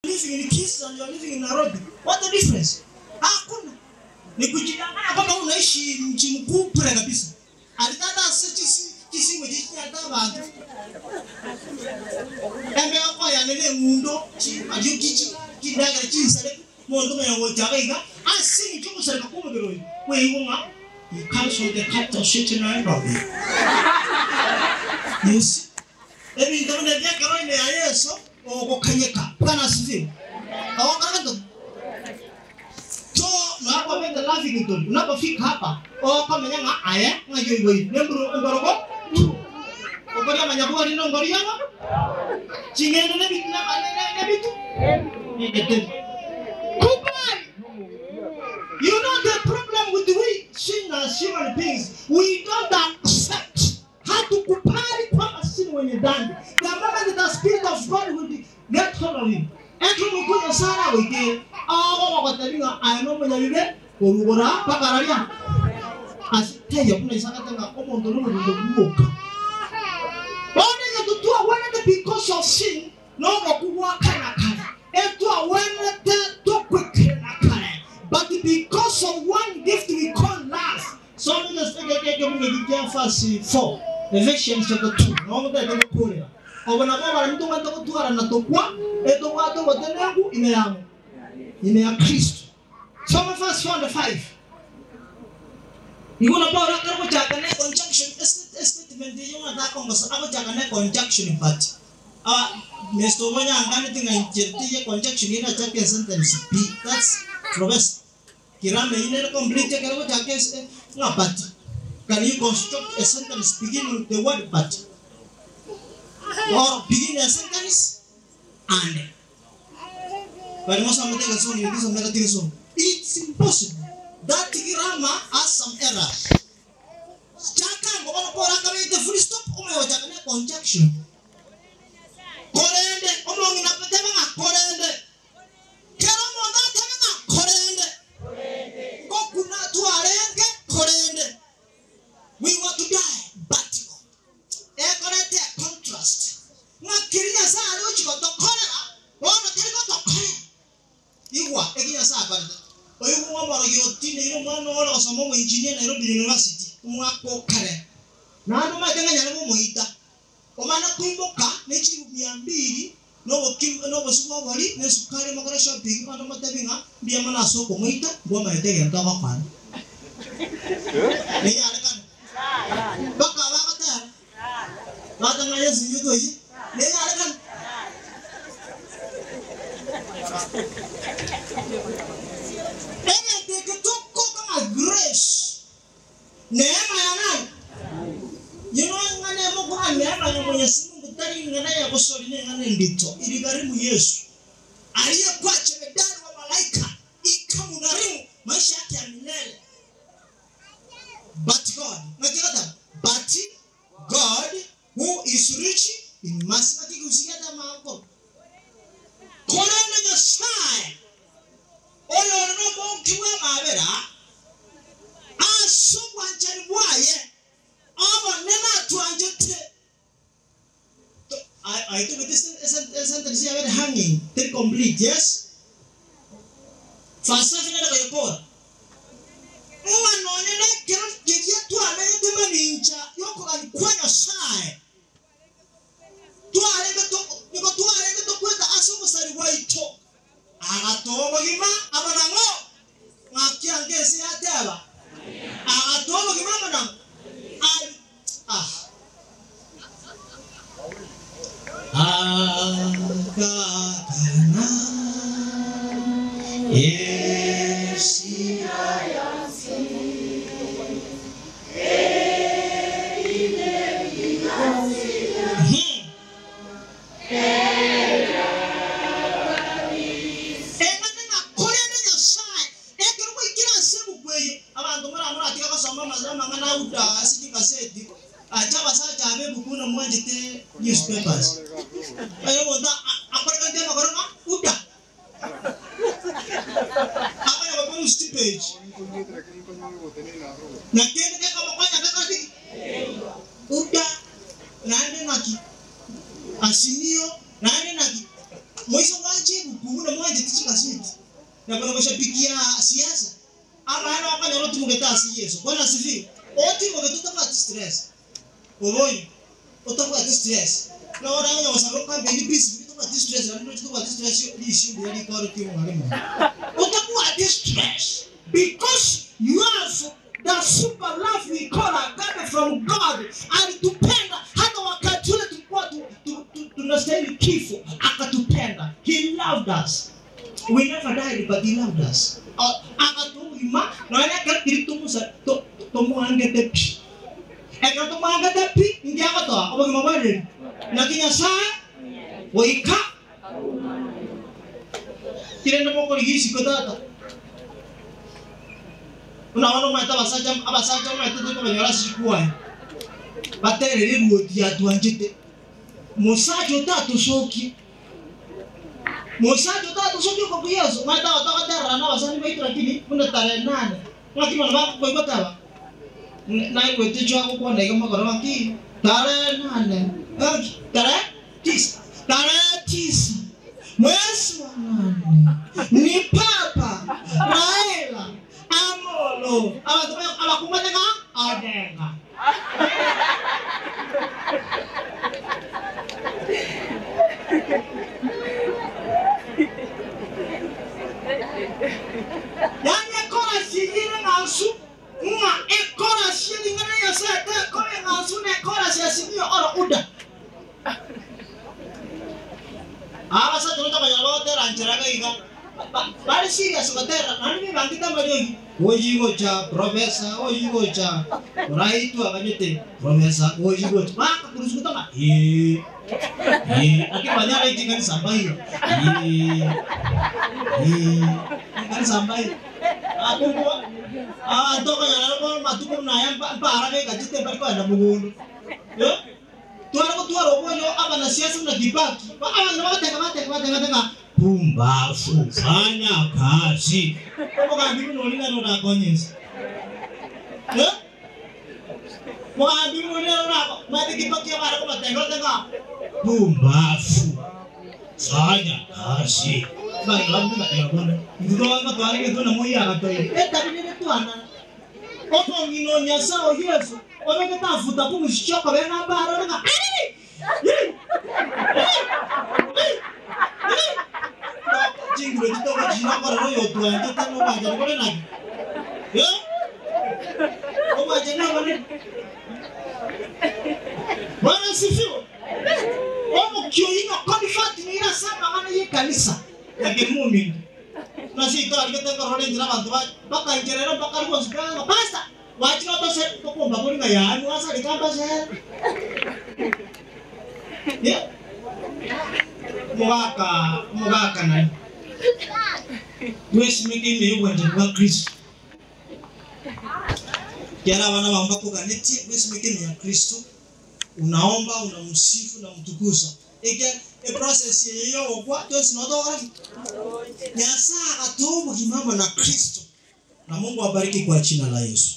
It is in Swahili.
living in Kisii and you are living in Nairobi. What the difference? Hakuna. Ni kujidanganya kwamba unaishi mji mkubwa kabisa. Alitaka Kisii mjini hata bantu. Ebe kwa ya nene ngundo ajukichi kidaga chinsale mondo me wotaga asini chuko sare kuma bero we wonga you can't show the cut of shit in Nairobi. Yes. Ebi ndo ne vya karo ne ayeso o kanyeka kana sifi. Awanga so na kwa benda laughing ito unapofika hapa o kama nyanga aya ngayo iwe nembro ndorogo okoria manyabuwa nino ngoria chingene ne bitna ne bitu you know the problem with we as human beings, we don't accept how to kupari kwa sin when you're done. The moment the Spirit of God will get hold of him. And to mkuja sana wiki awa wakatalinga ayano mwenye urugora pakararia asiteya kuna isakatanga omondo n'umurugo onege tutua wenete because of sin no kuwa kana etua wenete to quick but because of one gift we call love. So let us take a verse 4 Ephesians chapter 2 no mta ndio kulia obana baba mtu wanta kutuara na tokwa eto watu watenegu ime ya Kristo. So verse 4 and 5 you want about that ko chakane conjunction statement ndio unataka ngosa hapo chakane conjunction but mesto moja angani tinga injectie conjunction ina chake sentence B that's Professor Kirame ine complete kero chake na but can you construct a sentence beginning with the word but or begin a sentence and but most of the things so you some negative so it's impossible. That grammar has some errors. Chaka ngoba kwa raka with the full stop umewacha kana conjunction korende omongi na patema na korende kero monda tena na korende ko kuna tu arenge korende we want to die but correct contrast na kirinya saa leo chiko to korera wana tiko to korera iwa ekinya saa bali oyo mwa yotine ino mwana wala osoma mu engineer Nairobi University mwako kare na ndo matenga nyale mu muhita omana kuimboka nechiru 200 no bosuwa bali ne sukari makara shopping ndo matabinga bia mana soko muhita ngoma yetege ntaka kwana ni yale kana baka wakata wata ngaya zinyo yi ni yale kana grace neema ya nani ngane mko neema ya Mwenyezi Mungu tani ngana ya kusoli ngane ndito iligharimu Yesu aliyekuwa chemedari wa malaika ikamugharimu maisha yake ya milele but God who is rich in mercy akikusikia mambo kolene Nyasaye oyo no bonkiwe mabera aso wanjani bwaye aba nena tuanjete I think this sentence is hanging till complete. Yes falsafa ndio kwa unaona kero kidia tu amende maninja yoko alikwanya sai tu alenge to kwenda aso musari waito agatobo gima abanango ngakiangesi ateba agatobo gima abanango kana newspapers. Ayo wonda akora ndio makoro uda. Apa ya baru stipage. Na kende kama kwanya kakati. Uda nande naki. Asimio nande naki. Moiso wanchi buku. kasiti. Na kuna kushapikia siasa. Ama ana wakanya rotu mugeta si Yesu. Bwana asifiwe. Oti mugetuta kwa stress. Obonyo. Utakuwa stress. Na ora nganya wasalo kambe ni busy utakuwa stress na ndio utakuwa stress ni issue ya likoro kimu ngalimu. Utakuwa stress because you have the super love we call agape from God alitupenda hata wakati ule tulikuwa tunastahili kifo akatupenda. He loved us. We never died but he loved us. Akatuma na yeye kilitumusa tomuangete pi. Eka tomuangete pi ndia katoa obo mabale. Lakini sasa waika kirenda moko ligisi kotata. Unaona mata abasaja mata tuko banyora sikuwa. Batere liruoti atuanjite. Musajo tatu soki. Musajo tatu soki kwa kuyezo. Mata watakatera na wasani baitu lakini kuna tarehe 8. Lakini wanabaka kwa ibatawa. Na iko ticho hapo kwa ndege makoro ki tarehe 8. Tarehe 9 mwezi wa 8 ni Papa Raila Amolo abakumateka adenga yani kora sigire ngasu nga ekora shiri ngana yosete kore ngasu ne kora siasimio ora uda sasa tunataka kanyalo rancheraga iga bali serious batera nani bangita majogi ojigo cha professor ojigo cha raitu abanyete professor ojigo baka kurusuka ma akifanya hivi kan sampai kan sampai aku toka kanyalo matuko na yamba para ke kajite bali kwa ndamugondo yo tuaro boyo abana siasa na dibaki abana bateka pumbafu fanya kazi kwa bibi nolina ndo nakonyesa kwa bibi nolina ndo mati dibaki abana kwa bateka pumbafu fanya kazi bali labu na yabona ndo anga twari ke tuna moya akatoi tabi ne tuana opo ngino nyasa o Yesu ono ke tafuta kumushoka bena bara nga jingu le tito jina kwa royo tuanje tano baja kole nagi yo o baja na wale bwana sifiwe o kioina conflict ni ina sana maana ye kanisa ya gemumi na si to alike tengo role njira bantu baka injerera baka ruwa sikana basta wachiro to se to komba kuri ngaya anu asa likamba se ya mugaka na Wesi miki ni yuko kwa Kristo. Kiara wana wamba kwa kaneti wesi miki ni ya Kristo. Unaomba, unamsifu na mtukuza. E process yeyo kwa tosi nodoka. Nyasa atobu kimambo na Kristo. Na Mungu abariki kwa jina la Yesu.